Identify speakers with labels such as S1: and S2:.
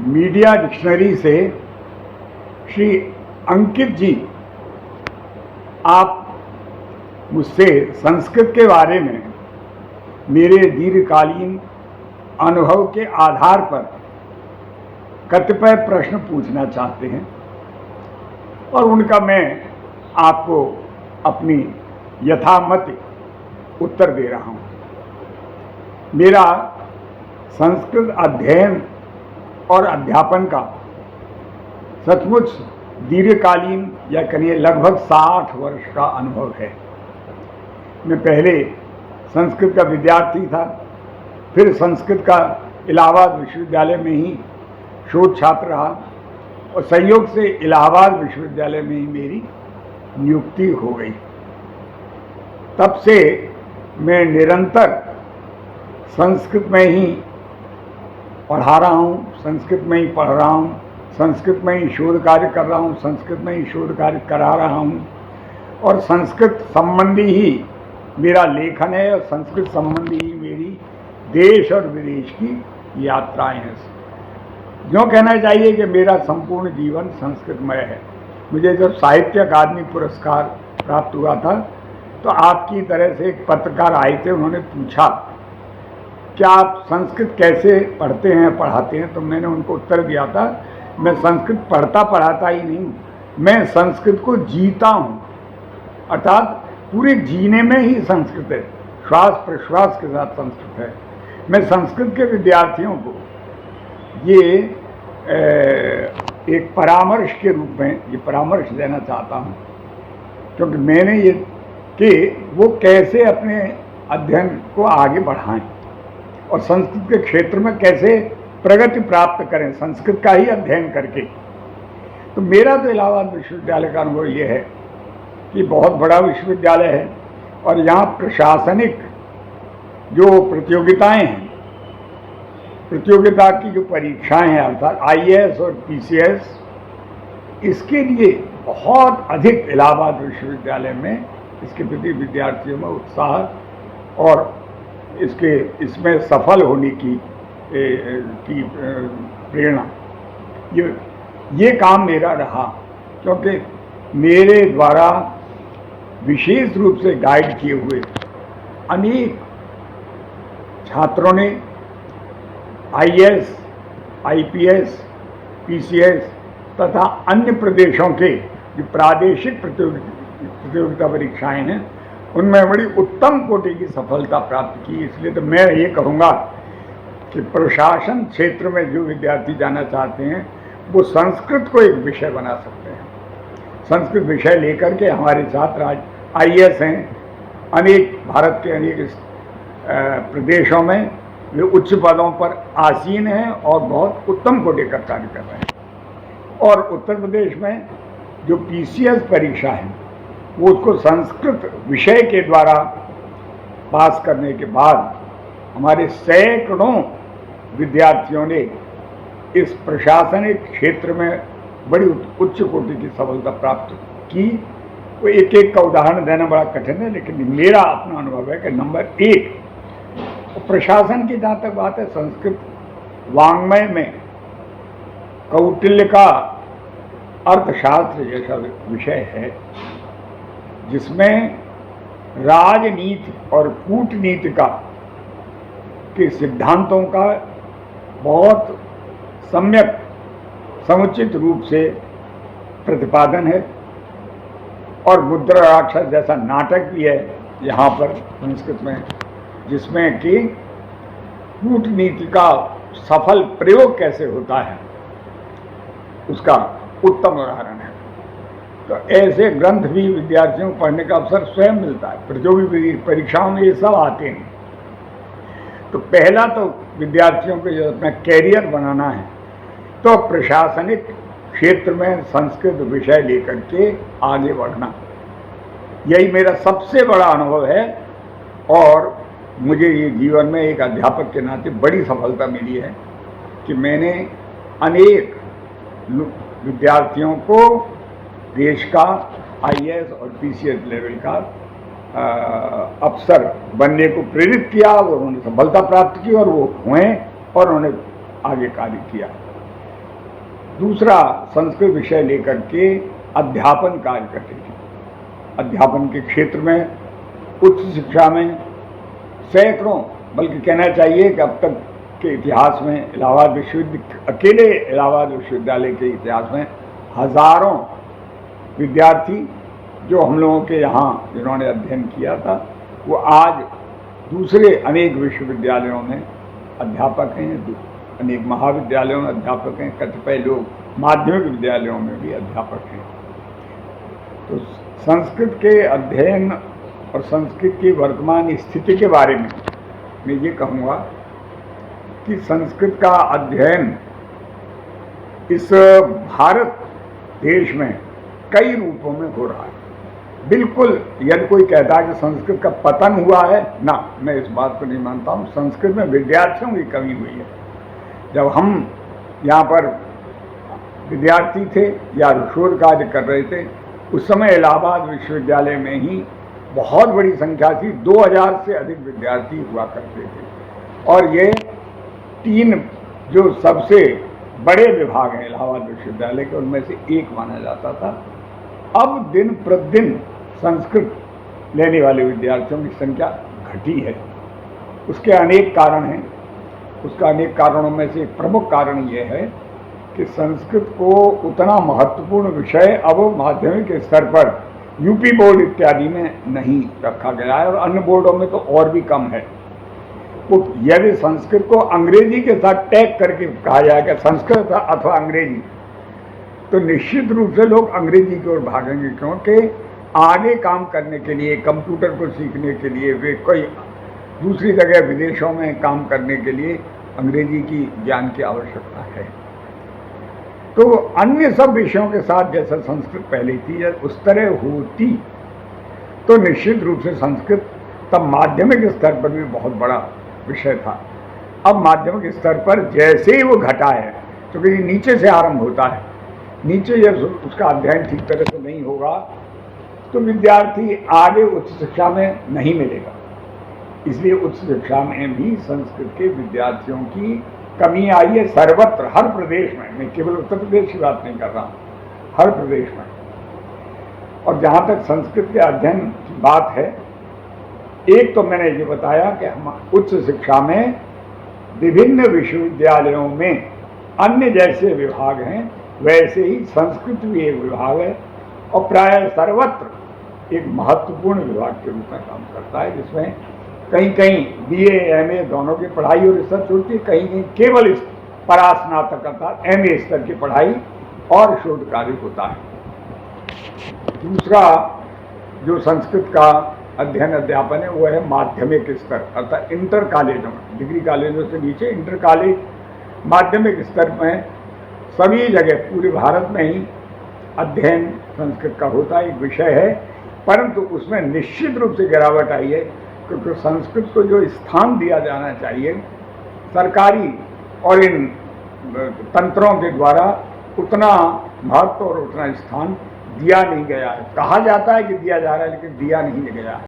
S1: Media dictionary से श्री अंकित जी, आप मुझसे संस्कृत के बारे में मेरे दीर्घकालीन अनुभव के आधार पर कतिपय प्रश्न पूछना चाहते हैं और उनका मैं आपको अपनी यथामति उत्तर दे रहा हूं। मेरा संस्कृत अध्ययन और अध्यापन का सचमुच दीर्घकालीन या कहिए लगभग 60 वर्ष का अनुभव है। मैं पहले संस्कृत का विद्यार्थी था, फिर संस्कृत का इलाहाबाद विश्वविद्यालय में ही शोध छात्र रहा और संयोग से इलाहाबाद विश्वविद्यालय में ही मेरी नियुक्ति हो गई। तब से मैं निरंतर संस्कृत में ही पढ़ा रहा हूँ, संस्कृत में ही पढ़ रहा हूँ, संस्कृत में ही शोध कार्य कर रहा हूँ, संस्कृत में ही शोध कार्य करा रहा हूँ और संस्कृत संबंधी ही मेरा लेखन है और संस्कृत संबंधी ही मेरी देश और विदेश की यात्राएं हैं। जो कहना चाहिए कि मेरा संपूर्ण जीवन संस्कृतमय है। मुझे जब साहित्य अकादमी पुरस्कार प्राप्त हुआ था तो आपकी तरह से एक पत्रकार आए थे, उन्होंने पूछा क्या आप संस्कृत कैसे पढ़ते हैं पढ़ाते हैं, तो मैंने उनको उत्तर दिया था मैं संस्कृत पढ़ता पढ़ाता ही नहीं, मैं संस्कृत को जीता हूँ। अर्थात पूरे जीने में ही संस्कृत है, श्वास प्रश्वास के साथ संस्कृत है। मैं संस्कृत के विद्यार्थियों को ये एक परामर्श के रूप में ये परामर्श देना चाहता हूँ, क्योंकि मैंने ये कि वो कैसे अपने अध्ययन को आगे बढ़ाएं और संस्कृत के क्षेत्र में कैसे प्रगति प्राप्त करें संस्कृत का ही अध्ययन करके। तो मेरा तो इलाहाबाद विश्वविद्यालय का अनुभव ये है कि बहुत बड़ा विश्वविद्यालय है और यहाँ प्रशासनिक जो प्रतियोगिताएं हैं, प्रतियोगिता की जो परीक्षाएं हैं अर्थात आईएएस और पीसीएस, इसके लिए बहुत अधिक इलाहाबाद विश्वविद्यालय में इसके प्रति विद्यार्थियों में उत्साह और इसमें सफल होने की प्रेरणा, ये काम मेरा रहा, क्योंकि मेरे द्वारा विशेष रूप से गाइड किए हुए अनेक छात्रों ने आईएएस, आईपीएस, पीसीएस तथा अन्य प्रदेशों के जो प्रादेशिक प्रतियोगिता परीक्षाएं हैं उनमें बड़ी उत्तम कोटि की सफलता प्राप्त की। इसलिए तो मैं ये कहूँगा कि प्रशासन क्षेत्र में जो विद्यार्थी जाना चाहते हैं वो संस्कृत को एक विषय बना सकते हैं। संस्कृत विषय लेकर के हमारे छात्र आज आईएएस हैं, अनेक भारत के अनेक प्रदेशों में वे उच्च पदों पर आसीन हैं और बहुत उत्तम कोटि का कार्य कर रहे हैं। और उत्तर प्रदेश में जो पीसीएस परीक्षा है वो उसको संस्कृत विषय के द्वारा पास करने के बाद हमारे सैकड़ों विद्यार्थियों ने इस प्रशासनिक क्षेत्र में बड़ी उच्च कोटि की सफलता प्राप्त की। वो एक एक का उदाहरण देना बड़ा कठिन है, लेकिन मेरा अपना अनुभव है कि नंबर 1 प्रशासन की जहाँ तक बात है, संस्कृत वाङ्मय में कौटिल्य का अर्थशास्त्र जैसा विषय है जिसमें राजनीति और कूटनीति के सिद्धांतों का बहुत सम्यक समुचित रूप से प्रतिपादन है और मुद्रा राक्षस जैसा नाटक भी है यहाँ पर संस्कृत में, जिसमें कि कूटनीति का सफल प्रयोग कैसे होता है उसका उत्तम उदाहरण है। तो ऐसे ग्रंथ भी विद्यार्थियों को पढ़ने का अवसर स्वयं मिलता है। प्रतियोगी परीक्षाओं में ये सब आते हैं। तो पहला तो विद्यार्थियों को जो अपना कैरियर बनाना है तो प्रशासनिक क्षेत्र में संस्कृत विषय लेकर के आगे बढ़ना, यही मेरा सबसे बड़ा अनुभव है और मुझे ये जीवन में एक अध्यापक के नाते बड़ी सफलता मिली है कि मैंने अनेक विद्यार्थियों को देश का आईएएस और पीसीएस लेवल का अफसर बनने को प्रेरित किया और उन्होंने सफलता प्राप्त की और वो हुए और उन्होंने आगे कार्य किया। दूसरा संस्कृत विषय लेकर के अध्यापन कार्य करते थे। अध्यापन के क्षेत्र में, उच्च शिक्षा में सैकड़ों, बल्कि कहना चाहिए कि अब तक के इतिहास में इलाहाबाद विश्वविद्यालय, अकेले इलाहाबाद विश्वविद्यालय के इतिहास में हजारों विद्यार्थी जो हम लोगों के यहाँ जिन्होंने अध्ययन किया था, वो आज दूसरे अनेक विश्वविद्यालयों में अध्यापक हैं, अनेक महाविद्यालयों में अध्यापक हैं, कतिपय लोग माध्यमिक विद्यालयों में भी अध्यापक हैं। तो संस्कृत के अध्ययन और संस्कृत की वर्तमान स्थिति के बारे में मैं ये कहूँगा कि संस्कृत का अध्ययन इस भारत देश में कई रूपों में हो रहा है। बिल्कुल, यदि कोई कहता है कि संस्कृत का पतन हुआ है, ना, मैं इस बात को नहीं मानता हूँ। संस्कृत में विद्यार्थियों की कमी हुई है। जब हम यहाँ पर विद्यार्थी थे या शोध कार्य कर रहे थे, उस समय इलाहाबाद विश्वविद्यालय में ही बहुत बड़ी संख्या थी, 2000 से अधिक विद्यार्थी हुआ करते थे। और ये 3 जो सबसे बड़े विभाग हैं इलाहाबाद विश्वविद्यालय के, उनमें से एक माना जाता था। अब दिन प्रतिदिन संस्कृत लेने वाले विद्यार्थियों की संख्या घटी है। उसके अनेक कारण हैं। उसका अनेक कारणों में से एक प्रमुख कारण ये है कि संस्कृत को उतना महत्वपूर्ण विषय अब माध्यमिक स्तर पर यूपी बोर्ड इत्यादि में नहीं रखा गया है, और अन्य बोर्डों में तो और भी कम है। तो यदि संस्कृत को अंग्रेजी के साथ टैग करके कहा जाएगा संस्कृत अथवा अंग्रेजी, तो निश्चित रूप से लोग अंग्रेजी की ओर भागेंगे, क्योंकि आगे काम करने के लिए, कंप्यूटर को सीखने के लिए, वे कोई दूसरी जगह विदेशों में काम करने के लिए अंग्रेजी की ज्ञान की आवश्यकता है। तो अन्य सब विषयों के साथ जैसा संस्कृत पहले थी, उस तरह होती तो निश्चित रूप से संस्कृत तब माध्यमिक स्तर पर भी बहुत बड़ा विषय था। अब माध्यमिक स्तर पर जैसे ही वो घटा है, क्योंकि तो नीचे से आरंभ होता है, नीचे जब उसका अध्ययन ठीक तरह से नहीं होगा तो विद्यार्थी आगे उच्च शिक्षा में नहीं मिलेगा। इसलिए उच्च शिक्षा में भी संस्कृत के विद्यार्थियों की कमी आई है सर्वत्र, हर प्रदेश में। मैं केवल उत्तर प्रदेश की बात नहीं कर रहा हूँ, हर प्रदेश में। और जहाँ तक संस्कृत के अध्ययन की बात है, एक तो मैंने ये बताया कि हम उच्च शिक्षा में विभिन्न विश्वविद्यालयों में अन्य जैसे विभाग हैं, वैसे ही संस्कृत भी एक विभाग है, और प्राय सर्वत्र एक महत्वपूर्ण विभाग के रूप में काम करता है, जिसमें कहीं कहीं BA MA दोनों की पढ़ाई और रिसर्च होती है, कहीं कहीं केवल परास्नातक अर्थात MA स्तर की पढ़ाई और शोध कार्य होता है। दूसरा जो संस्कृत का अध्ययन अध्यापन है वो है माध्यमिक स्तर अर्थात इंटर कॉलेजों में, डिग्री कॉलेजों से नीचे इंटर कॉलेज माध्यमिक स्तर में सभी जगह पूरे भारत में ही अध्ययन संस्कृत का होता है, एक विषय है। परंतु उसमें निश्चित रूप से गिरावट आई है, क्योंकि संस्कृत को जो स्थान दिया जाना चाहिए सरकारी और इन तंत्रों के द्वारा उतना महत्व और उतना स्थान दिया नहीं गया है। कहा जाता है कि दिया जा रहा है, लेकिन दिया नहीं गया है।